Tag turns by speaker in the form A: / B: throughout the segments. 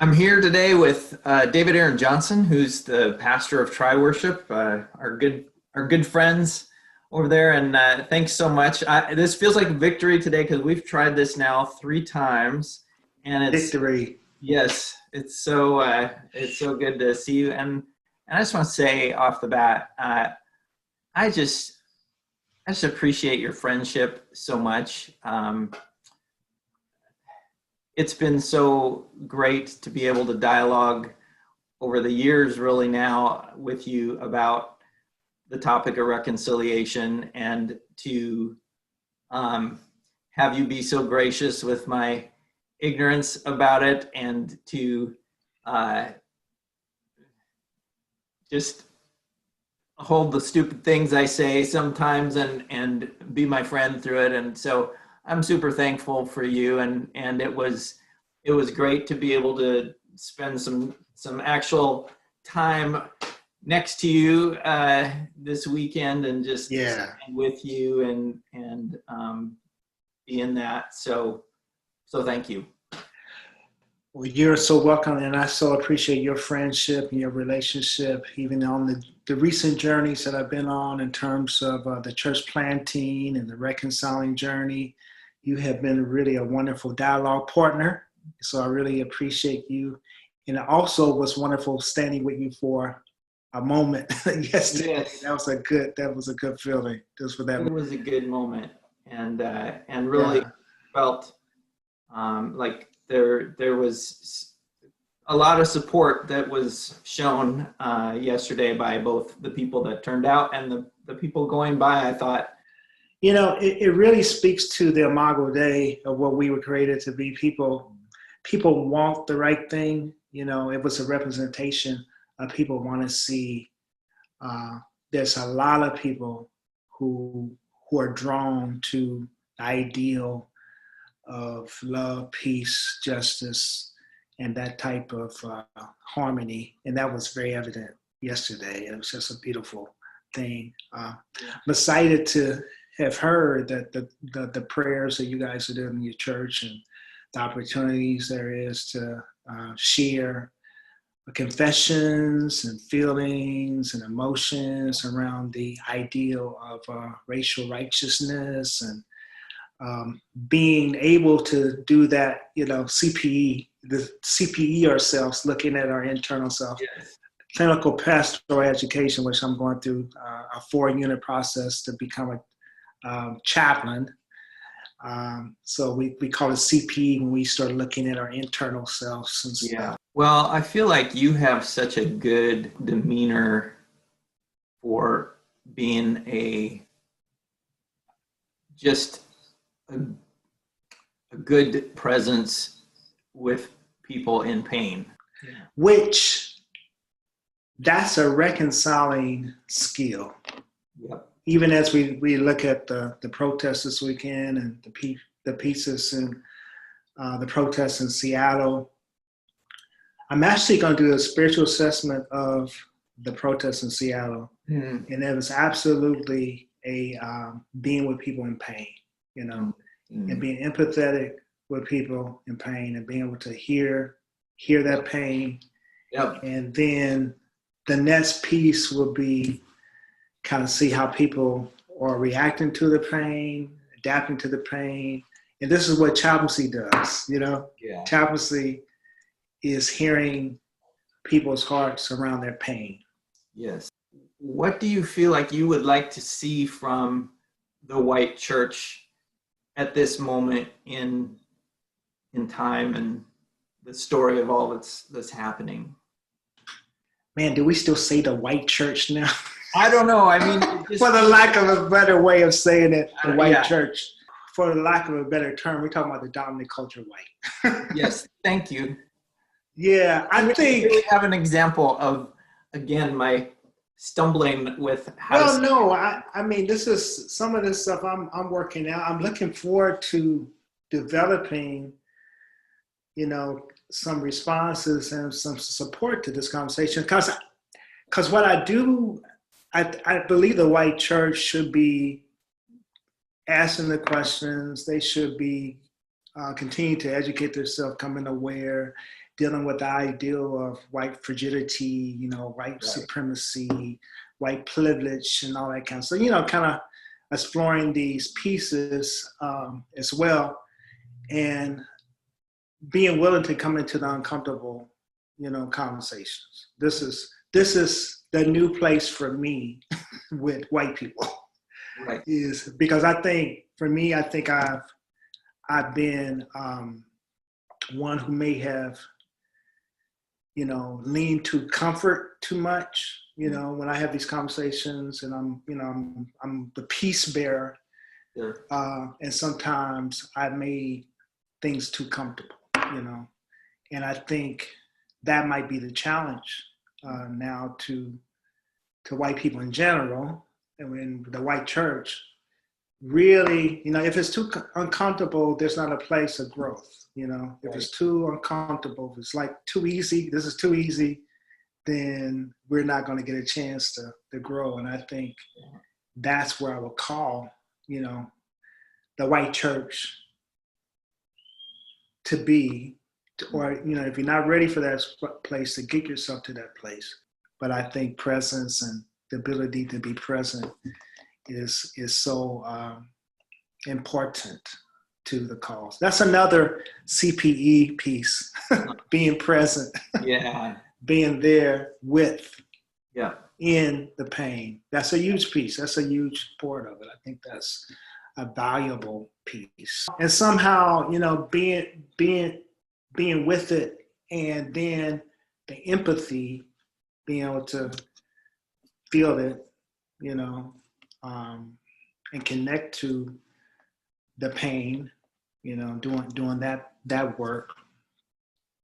A: I'm here today with David Aaron Johnson, who's the pastor of Tri Worship, our good friends over there. And thanks so much. This feels like a victory today because we've tried this now 3 times, and
B: Victory.
A: yes, it's so good to see you. And I just want to say off the bat, I just I just appreciate your friendship so much. It's been so great to be able to dialogue over the years, really now, with you about the topic of reconciliation, and to um, have you be so gracious with my ignorance about it, and to uh, just hold the stupid things I say sometimes, and be my friend through it. And so I'm super thankful for you, and it was great to be able to spend some actual time next to you this weekend, and just
B: Yeah.
A: stand with you, and be in that. So thank you.
B: Well, you're so welcome, and I so appreciate your friendship and your relationship, even on the recent journeys that I've been on in terms of the church planting and the reconciling journey. You have been really a wonderful dialogue partner, so I really appreciate you. And it also was wonderful standing with you for a moment yesterday.
A: Yes,
B: That was a good feeling just for that.
A: it was a good moment, and really
B: Yeah.
A: felt like there was a lot of support that was shown yesterday by both the people that turned out and the people going by. I thought,
B: It really speaks to the imago Dei of what we were created to be. People want the right thing. It was a representation of people want to see. There's a lot of people who are drawn to the ideal of love, peace, justice, and that type of harmony. And that was very evident yesterday. It was just a beautiful thing. I'm excited to have heard that the prayers that you guys are doing in your church, and the opportunities there is to share confessions and feelings and emotions around the ideal of racial righteousness, and being able to do that, the CPE ourselves, looking at our internal self,
A: yes,
B: clinical pastoral education, which I'm going through a 4-unit process to become a chaplain. So we call it CPE when we start looking at our internal selves and
A: yeah.
B: stuff.
A: Well, I feel like you have such a good demeanor for being just a, a good presence with people in pain. Yeah.
B: Which that's a reconciling skill.
A: Yep.
B: Even as we look at the protests this weekend, and the pieces and the protests in Seattle, I'm actually going to do a spiritual assessment of the protests in Seattle,
A: Mm.
B: and it was absolutely a being with people in pain, and
A: Mm.
B: being empathetic with people in pain, and being able to hear that pain,
A: Yep.
B: and then the next piece will be kind of see how people are reacting to the pain, adapting to the pain. And this is what chaplaincy does,
A: Yeah.
B: Chaplaincy is hearing people's hearts around their pain.
A: Yes. What do you feel like you would like to see from the white church at this moment in time, and the story of all that's happening?
B: Man, do we still say the white church now?
A: I don't know. I mean, it just,
B: For the lack of a better way of saying it, the white
A: yeah.
B: church. For the lack of a better term, we're talking about the dominant culture white.
A: Yes. Thank you.
B: Yeah, I think.
A: Do we have an example of, again, my stumbling with how
B: Well,
A: to?
B: no, I mean, this is some of this stuff I'm working out. I'm looking forward to developing, some responses and some support to this conversation. Because what I do, I believe the white church should be asking the questions. They should be continue to educate themselves, coming aware, dealing with the ideal of white frigidity, white supremacy, white privilege, and all that kind of stuff. Kind of exploring these pieces as well, and being willing to come into the uncomfortable, conversations. This is the new place for me with white people.
A: Right.
B: Is because I think for me, I think I've been one who may have, leaned to comfort too much. When I have these conversations, and I'm the peace bearer,
A: Sure.
B: And sometimes I made things too comfortable. And I think that might be the challenge now to white people in general, and in the white church. Really, if it's too uncomfortable, there's not a place of growth. If it's too uncomfortable, if it's like too easy, this is too easy, then we're not going to get a chance to grow. And I think that's where I would call, the white church to be, or, if you're not ready for that place, to get yourself to that place. But I think presence and the ability to be present is so important to the cause. That's another CPE piece, being present, being there with, in the pain. That's a huge piece. That's a huge part of it. I think that's a valuable piece. And somehow, being with it, and then the empathy, being able to feel it, and connect to the pain, doing that work.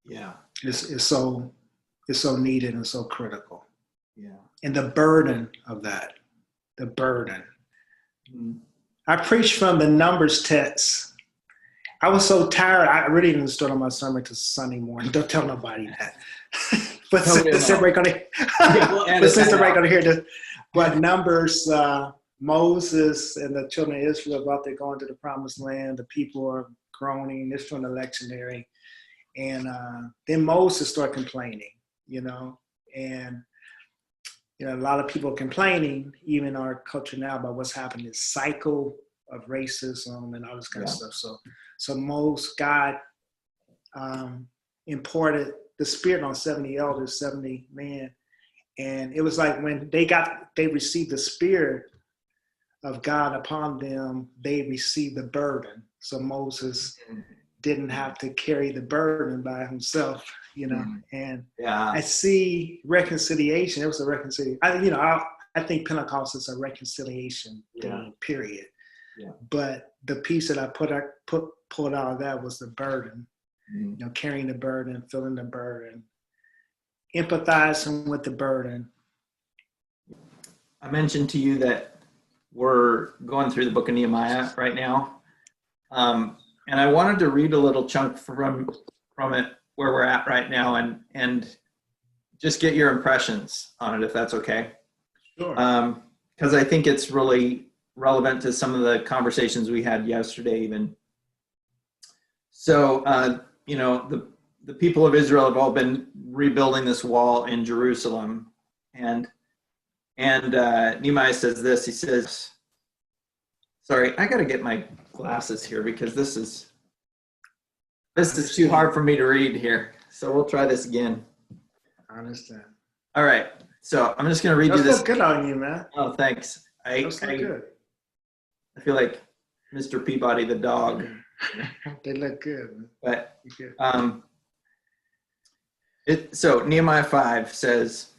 A: Yeah.
B: Is so needed and so critical.
A: Yeah.
B: And the burden of that, the burden.
A: Mm-hmm.
B: I preached from the Numbers text. I was so tired. I really didn't start on my sermon till Sunday morning. Don't tell nobody that. But since everybody's gonna hear this, but Numbers, Moses and the children of Israel about to go into the promised land. The people are groaning. It's from the lectionary. And then Moses started complaining, and a lot of people complaining, even in our culture now, about what's happening, this cycle of racism and all this kind of stuff. So God imported the spirit on 70 elders, 70 men. And it was like when they received the spirit of God upon them, they received the burden. So Moses didn't have to carry the burden by himself, and I see reconciliation. It was a reconciliation. I think Pentecost is a reconciliation thing, period. Yeah. But the piece that I pulled out of that was the burden, carrying the burden, feeling the burden, empathizing with the burden.
A: I mentioned to you that we're going through the book of Nehemiah right now. And I wanted to read a little chunk from it where we're at right now, and just get your impressions on it, if that's okay.
B: Sure.
A: Because I think it's really relevant to some of the conversations we had yesterday even. So, the people of Israel have all been rebuilding this wall in Jerusalem. And Nehemiah says this, he says, sorry, I got to get my glasses here because this is too hard for me to read here. So we'll try this again.
B: I understand.
A: All right. So I'm just going to read you this.
B: Those look good on you, man.
A: Oh, thanks.
B: Those look good.
A: I feel like Mr. Peabody the dog.
B: They look good.
A: But so Nehemiah 5 says,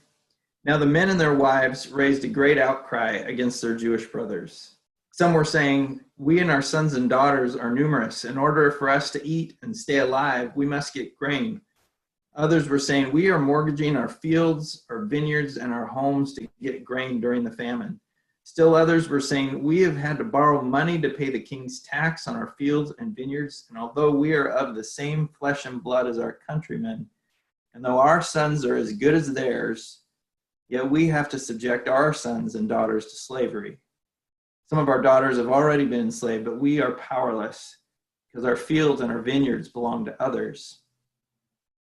A: "Now the men and their wives raised a great outcry against their Jewish brothers. Some were saying, 'We and our sons and daughters are numerous. In order for us to eat and stay alive, we must get grain.' Others were saying, 'We are mortgaging our fields, our vineyards, and our homes to get grain during the famine.' Still others were saying, 'We have had to borrow money to pay the king's tax on our fields and vineyards, and although we are of the same flesh and blood as our countrymen, and though our sons are as good as theirs, yet we have to subject our sons and daughters to slavery. Some of our daughters have already been enslaved, but we are powerless because our fields and our vineyards belong to others.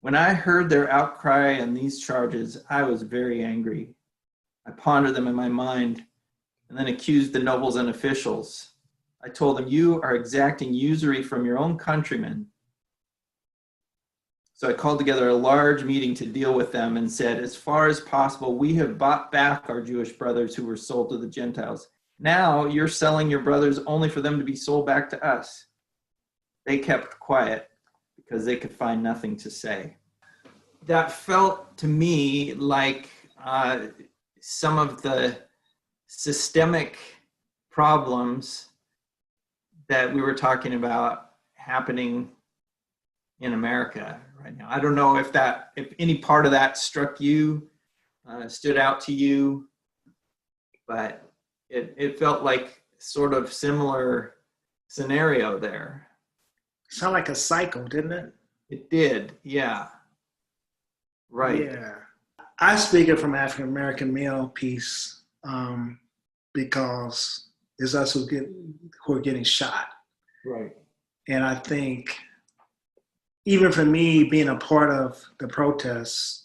A: When I heard their outcry and these charges, I was very angry. I pondered them in my mind and then accused the nobles and officials. I told them, you are exacting usury from your own countrymen. So I called together a large meeting to deal with them and said, as far as possible, we have bought back our Jewish brothers who were sold to the Gentiles. Now you're selling your brothers only for them to be sold back to us. They kept quiet because they could find nothing to say. That felt to me like some of the systemic problems that we were talking about happening in America right now. I don't know if any part of that struck you, stood out to you, but it felt like sort of similar scenario there.
B: Sound like a cycle, didn't it?
A: It did, yeah. Right.
B: Yeah. I speak it from African American male piece because it's us who are getting shot.
A: Right.
B: And I think even for me being a part of the protests,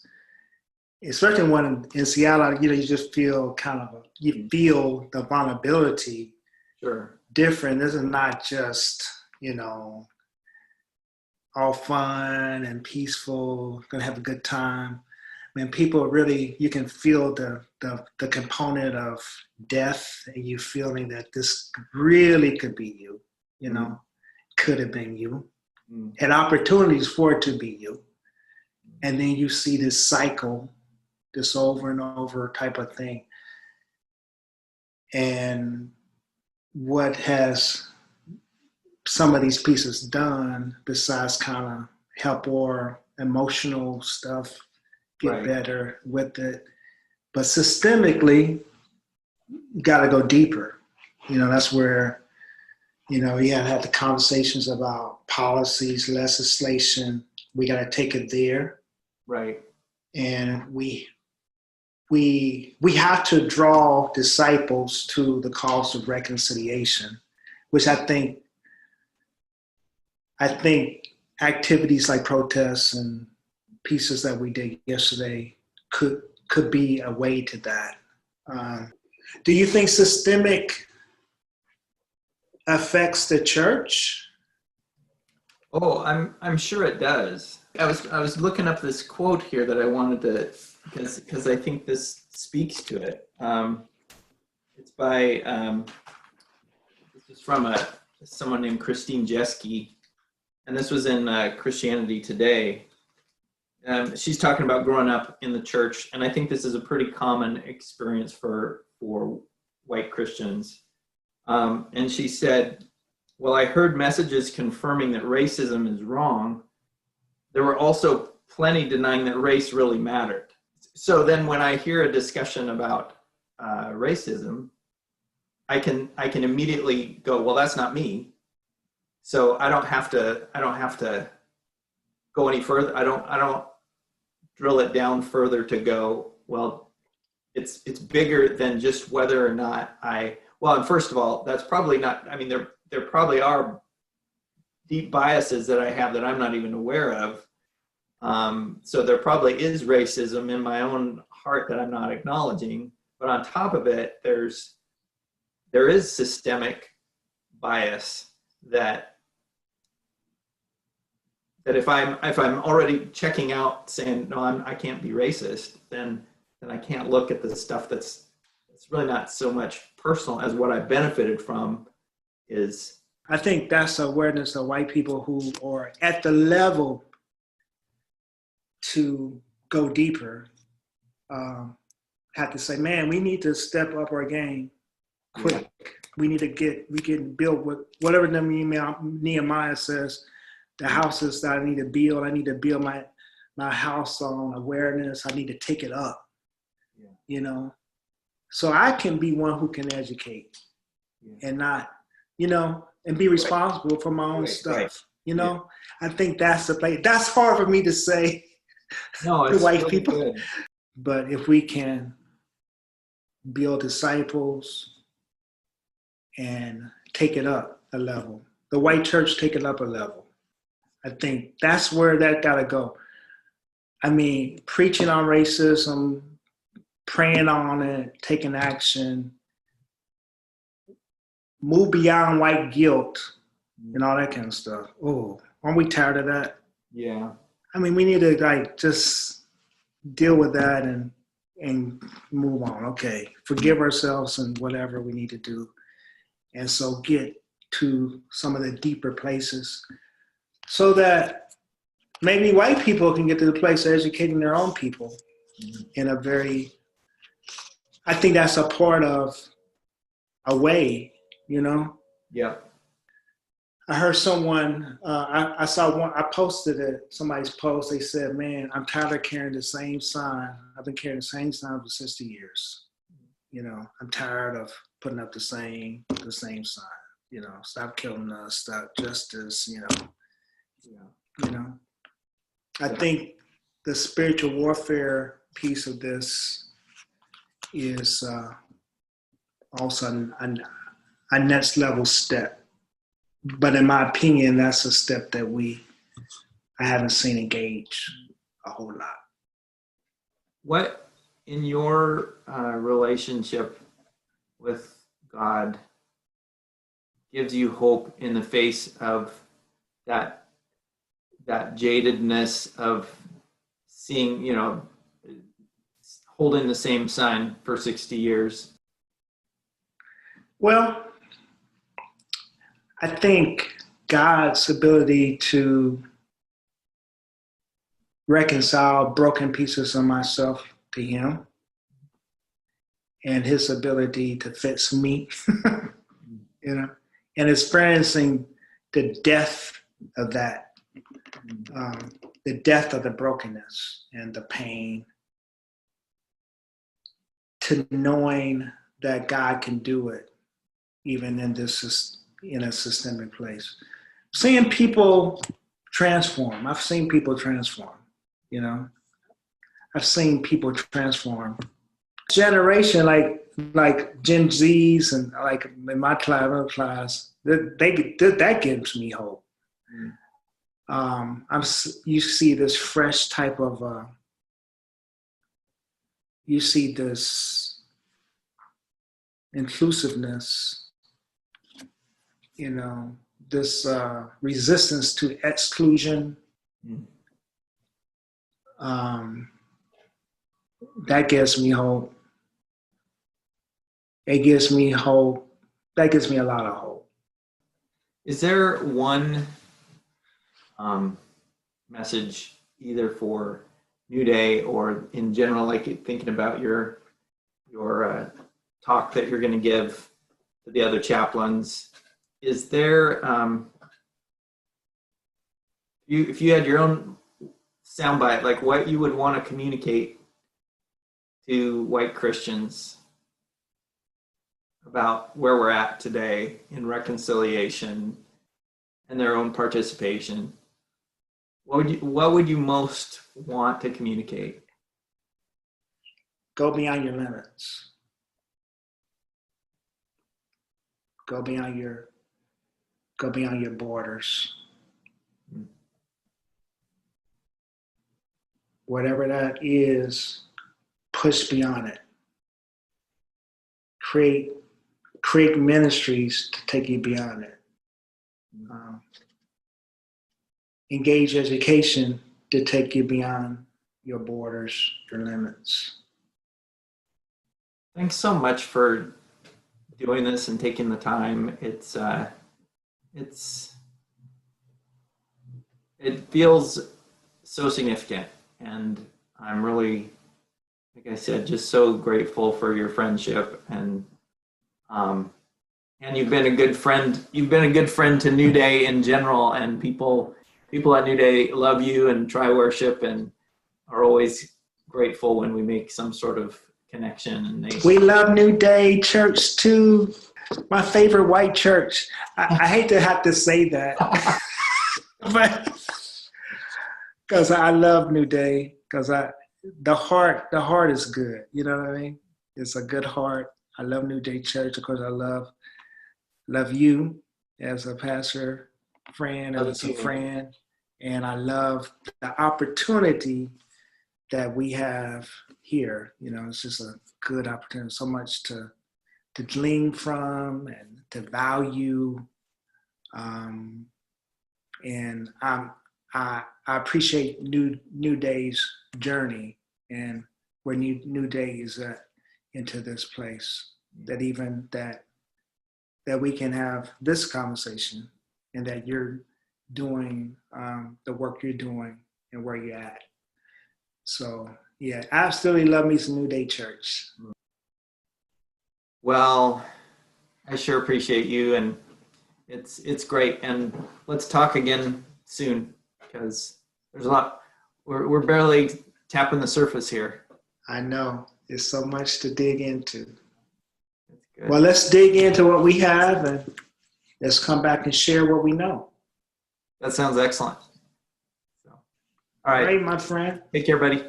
B: especially when in Seattle, you just feel you feel the vulnerability.
A: Sure.
B: Different. This is not just, all fun and peaceful, gonna have a good time. When people really, you can feel the component of death, and you feeling that this really could be you, could have been you, and opportunities for it to be you. And then you see this cycle, this over and over type of thing. And what has some of these pieces done besides kind of help our emotional stuff get better with it, but systemically you got to go deeper. That's where you have the conversations about policies, legislation. We got to take it there,
A: right?
B: And we have to draw disciples to the cause of reconciliation, which I think activities like protests and pieces that we did yesterday could be a way to that. Do you think systemic affects the church?
A: Oh, I'm sure it does. I was looking up this quote here that I wanted to, because I think this speaks to it. It's by this is from someone named Christine Jeske, and this was in Christianity Today. She's talking about growing up in the church, and I think this is a pretty common experience for white Christians. And she said, "Well, I heard messages confirming that racism is wrong. There were also plenty denying that race really mattered." So then when I hear a discussion about racism, I can immediately go, well, that's not me. So I don't have to go any further. I don't drill it down further to go, well, it's bigger than just whether or not and first of all, that's probably not, there probably are deep biases that I have that I'm not even aware of. So there probably is racism in my own heart that I'm not acknowledging. But on top of it, there is systemic bias that if I'm already checking out saying, no, I can't be racist, then I can't look at the stuff that's really not so much personal as what I benefited from is.
B: I think that's awareness of white people who are at the level to go deeper. Have to say, man, we need to step up our game quick. We can build whatever Nehemiah says, the houses that I need to build my house on awareness. I need to take it up, so I can be one who can educate and not, and be responsible for my own stuff. I think that's the place. That's hard for me to say to white really people. Good. But if we can build disciples and take it up a level, the white church take it up a level, I think that's where that got to go. I mean, preaching on racism, praying on it, taking action, move beyond white guilt and all that kind of stuff. Oh, aren't we tired of that?
A: Yeah.
B: I mean, we need to like just deal with that and move on. Okay, forgive ourselves and whatever we need to do, and so get to some of the deeper places, so that maybe white people can get to the place of educating their own people in a very. I think that's a part of a way, you know.
A: Yeah.
B: I heard someone, I saw one, I posted it, somebody's post, they said, man, I'm tired of carrying the same sign. I've been carrying the same sign for 60 years. You know, I'm tired of putting up the same sign, you know, stop killing us, stop justice, you know. I think the spiritual warfare piece of this is also a next level step. But in my opinion, that's a step that I haven't seen engage a whole lot.
A: What in your relationship with God gives you hope in the face of that jadedness of seeing, you know, holding the same sign for 60 years?
B: Well, I think God's ability to reconcile broken pieces of myself to Him, and His ability to fix me, you know, and experiencing the depth of that, the depth of the brokenness and the pain, to knowing that God can do it, even in a systemic place. Seeing people transform. I've seen people transform, you know. I've seen people transform. Generation like Gen Zs and like in my class, that gives me hope. You see this fresh type of, you see this inclusiveness, you know, this resistance to exclusion. That gives me hope. It gives me hope. That gives me a lot of hope.
A: Is there one message either for New Day or in general, like thinking about your talk that you're going to give to the other chaplains? Is there, if you had your own soundbite, like what you would want to communicate to white Christians about where we're at today in reconciliation and their own participation, what would you most want to communicate?
B: Go beyond your limits. Go beyond your borders. Whatever that is, push beyond it. Create ministries to take you beyond it. Engage education to take you beyond your borders, your limits.
A: Thanks so much for doing this and taking the time. It feels so significant, and I'm really, like I said, just so grateful for your friendship, and you've been a good friend. You've been a good friend to New Day in general, and people at New Day love you and try worship and are always grateful when we make some sort of connection. And
B: we love New Day Church too. My favorite white church. I hate to have to say that, but because I love New Day, because the heart is good. You know what I mean? It's a good heart. I love New Day Church. Of course, I love you as a pastor, friend, as a friend, and I love the opportunity that we have here. You know, it's just a good opportunity. So much to glean from and to value. And I appreciate New Day's journey and where New Day is at into this place. That even that we can have this conversation, and that you're doing the work you're doing and where you're at. So yeah, I absolutely love me some New Day Church.
A: Well, I sure appreciate you, and it's great. And let's talk again soon, because there's a lot. We're barely tapping the surface here.
B: I know there's so much to dig into.
A: That's good.
B: Well, let's dig into what we have, and let's come back and share what we know.
A: That sounds excellent. So, all
B: All
A: right.
B: right, my friend.
A: Take care, buddy.